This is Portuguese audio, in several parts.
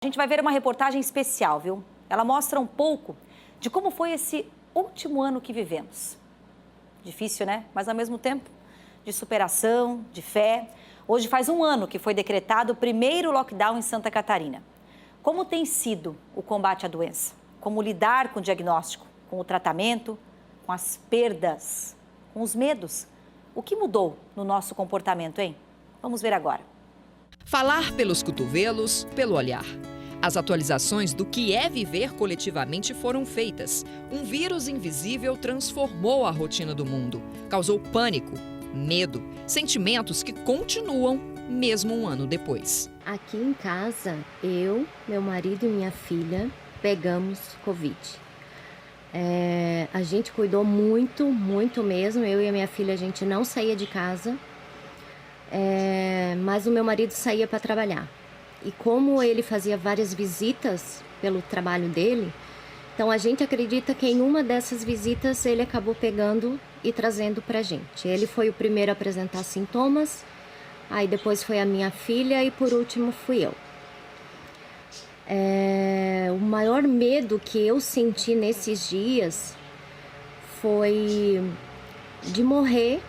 A gente vai ver uma reportagem especial, viu? Ela mostra um pouco de como foi esse último ano que vivemos. Difícil, né? Mas ao mesmo tempo, de superação, de fé. Hoje faz um ano que foi decretado o primeiro lockdown em Santa Catarina. Como tem sido o combate à doença? Como lidar com o diagnóstico, com o tratamento, com as perdas, com os medos? O que mudou no nosso comportamento, hein? Vamos ver agora. Falar pelos cotovelos, pelo olhar. As atualizações do que é viver coletivamente foram feitas. Um vírus invisível transformou a rotina do mundo. Causou pânico, medo, sentimentos que continuam mesmo um ano depois. Aqui em casa, eu, meu marido e minha filha pegamos Covid. A gente cuidou muito mesmo. Eu e a minha filha, a gente não saía de casa. Mas o meu marido saía para trabalhar. E como ele fazia várias visitas pelo trabalho dele, então a gente acredita que em uma dessas visitas ele acabou pegando e trazendo para a gente. Ele foi o primeiro a apresentar sintomas, aí depois foi a minha filha e por último fui eu. O maior medo que eu senti nesses dias foi de morrer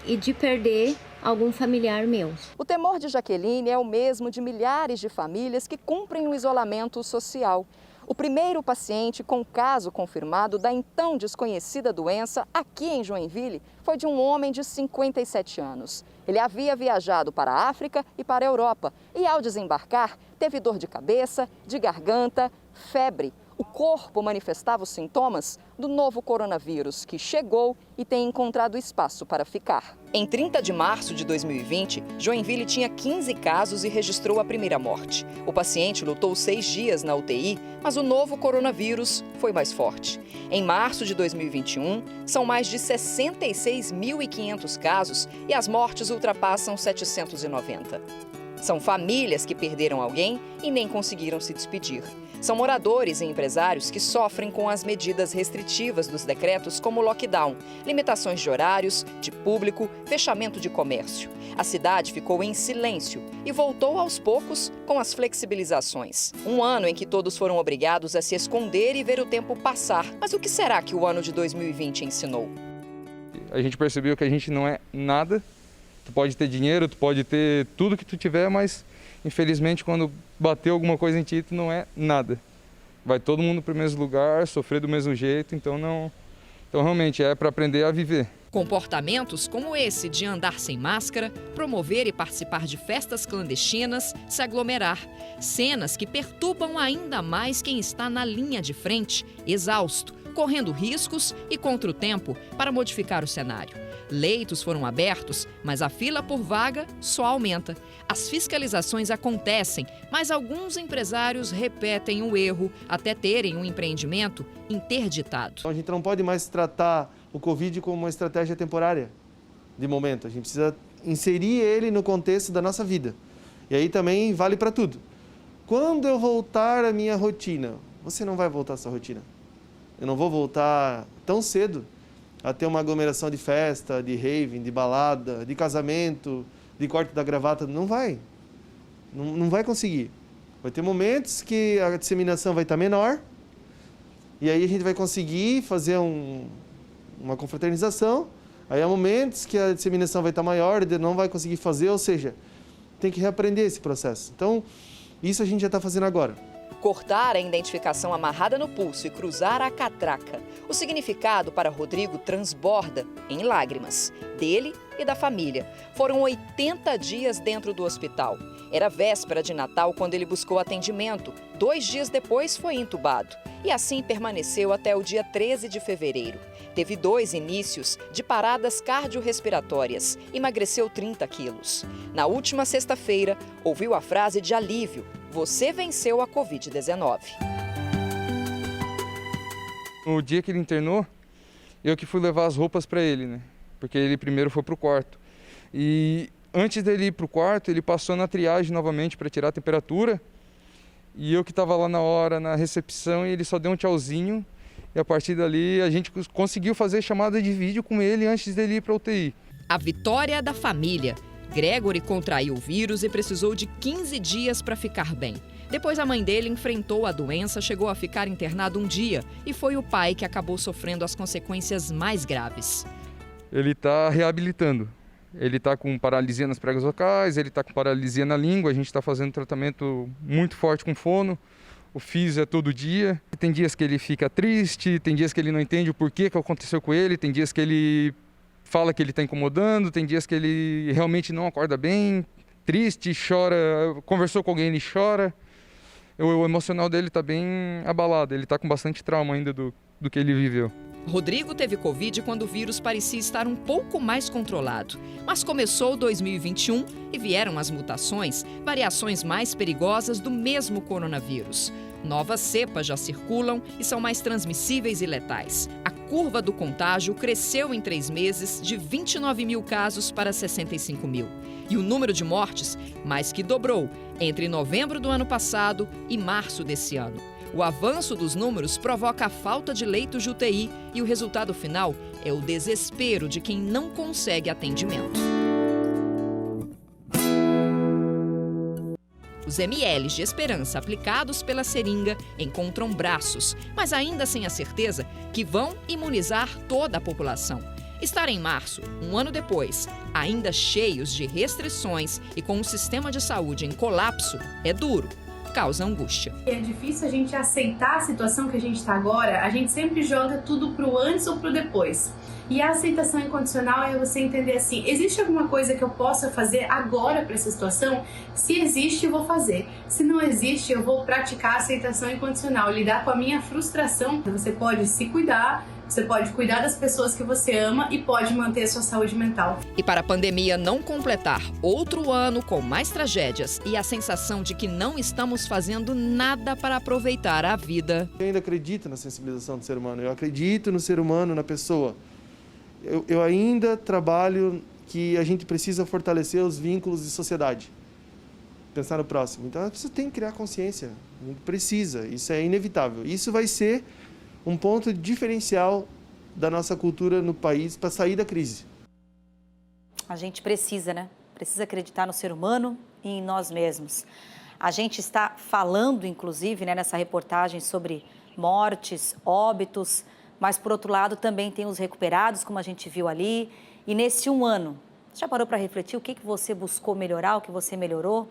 e de perder algum familiar meu. O temor de Jaqueline é o mesmo de milhares de famílias que cumprem o isolamento social. O primeiro paciente com caso confirmado da então desconhecida doença aqui em Joinville foi de um homem de 57 anos. Ele havia viajado para a África e para a Europa e, ao desembarcar, teve dor de cabeça, de garganta, febre. O corpo manifestava os sintomas do novo coronavírus, que chegou e tem encontrado espaço para ficar. Em 30 de março de 2020, Joinville tinha 15 casos e registrou a primeira morte. O paciente lutou 6 dias na UTI, mas o novo coronavírus foi mais forte. Em março de 2021, são mais de 66.500 casos e as mortes ultrapassam 790. São famílias que perderam alguém e nem conseguiram se despedir. São moradores e empresários que sofrem com as medidas restritivas dos decretos como lockdown, limitações de horários, de público, fechamento de comércio. A cidade ficou em silêncio e voltou aos poucos com as flexibilizações. Um ano em que todos foram obrigados a se esconder e ver o tempo passar. Mas o que será que o ano de 2020 ensinou? A gente percebeu que a gente não é nada. Tu pode ter dinheiro, tu pode ter tudo que tu tiver, mas infelizmente quando bater alguma coisa em ti, tu não é nada. Vai todo mundo para o mesmo lugar, sofrer do mesmo jeito, então realmente é para aprender a viver. Comportamentos como esse de andar sem máscara, promover e participar de festas clandestinas, se aglomerar. Cenas que perturbam ainda mais quem está na linha de frente, exausto, correndo riscos e contra o tempo para modificar o cenário. Leitos foram abertos, mas a fila por vaga só aumenta. As fiscalizações acontecem, mas alguns empresários repetem o erro até terem um empreendimento interditado. A gente não pode mais tratar o Covid como uma estratégia temporária, de momento. A gente precisa inserir ele no contexto da nossa vida. E aí também vale para tudo. Quando eu voltar à minha rotina, você não vai voltar à sua rotina. Eu não vou voltar tão cedo a ter uma aglomeração de festa, de rave, de balada, de casamento, de corte da gravata. Não vai. Não vai conseguir. Vai ter momentos que a disseminação vai estar menor e aí a gente vai conseguir fazer uma confraternização. Aí há momentos que a disseminação vai estar maior e não vai conseguir fazer, ou seja, tem que reaprender esse processo. Então, isso a gente já está fazendo agora. Cortar a identificação amarrada no pulso e cruzar a catraca. O significado para Rodrigo transborda em lágrimas, dele e da família. Foram 80 dias dentro do hospital. Era véspera de Natal quando ele buscou atendimento. 2 dias depois foi entubado. E assim permaneceu até o dia 13 de fevereiro. Teve 2 inícios de paradas cardiorrespiratórias. Emagreceu 30 quilos. Na última sexta-feira, ouviu a frase de alívio: "Você venceu a Covid-19. No dia que ele internou, eu que fui levar as roupas para ele, né? Porque ele primeiro foi para o quarto. E antes dele ir para o quarto, ele passou na triagem novamente para tirar a temperatura. E eu que estava lá na hora, na recepção, e ele só deu um tchauzinho. E a partir dali, a gente conseguiu fazer chamada de vídeo com ele antes dele ir para a UTI. A vitória da família. Gregory contraiu o vírus e precisou de 15 dias para ficar bem. Depois, a mãe dele enfrentou a doença, chegou a ficar internado um dia e foi o pai que acabou sofrendo as consequências mais graves. Ele está reabilitando. Ele está com paralisia nas pregas vocais, ele está com paralisia na língua, a gente está fazendo tratamento muito forte com fono. O físio é todo dia. Tem dias que ele fica triste, tem dias que ele não entende o porquê que aconteceu com ele, tem dias que ele fala que ele está incomodando, tem dias que ele realmente não acorda bem, triste, chora, conversou com alguém, ele chora. O emocional dele está bem abalado, ele está com bastante trauma ainda do que ele viveu. Rodrigo teve Covid quando o vírus parecia estar um pouco mais controlado. Mas começou 2021 e vieram as mutações, variações mais perigosas do mesmo coronavírus. Novas cepas já circulam e são mais transmissíveis e letais. A curva do contágio cresceu em 3 meses de 29 mil casos para 65 mil. E o número de mortes mais que dobrou entre novembro do ano passado e março desse ano. O avanço dos números provoca a falta de leitos de UTI e o resultado final é o desespero de quem não consegue atendimento. Os ml de esperança aplicados pela seringa encontram braços, mas ainda sem a certeza que vão imunizar toda a população. Estar em março, um ano depois, ainda cheios de restrições e com um sistema de saúde em colapso, é duro. Causa angústia. É difícil a gente aceitar a situação que a gente está agora, a gente sempre joga tudo pro antes ou pro depois. E a aceitação incondicional é você entender assim, existe alguma coisa que eu possa fazer agora para essa situação? Se existe, eu vou fazer. Se não existe, eu vou praticar a aceitação incondicional, lidar com a minha frustração. Você pode se cuidar, você pode cuidar das pessoas que você ama e pode manter a sua saúde mental. E para a pandemia não completar outro ano com mais tragédias e a sensação de que não estamos fazendo nada para aproveitar a vida. Eu ainda acredito na sensibilização do ser humano, eu acredito no ser humano, na pessoa. Eu ainda trabalho que a gente precisa fortalecer os vínculos de sociedade. Pensar no próximo. Então, a pessoa tem que criar consciência. A gente precisa. Isso é inevitável. Isso vai ser um ponto diferencial da nossa cultura no país para sair da crise. A gente precisa, né? Precisa acreditar no ser humano e em nós mesmos. A gente está falando, inclusive, né, nessa reportagem sobre mortes, óbitos, mas, por outro lado, também tem os recuperados, como a gente viu ali. E nesse um ano, você já parou para refletir o que você buscou melhorar, o que você melhorou?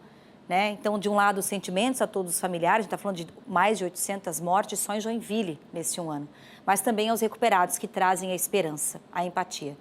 Né? Então, de um lado, os sentimentos a todos os familiares, a gente está falando de mais de 800 mortes só em Joinville nesse um ano. Mas também aos recuperados que trazem a esperança, a empatia.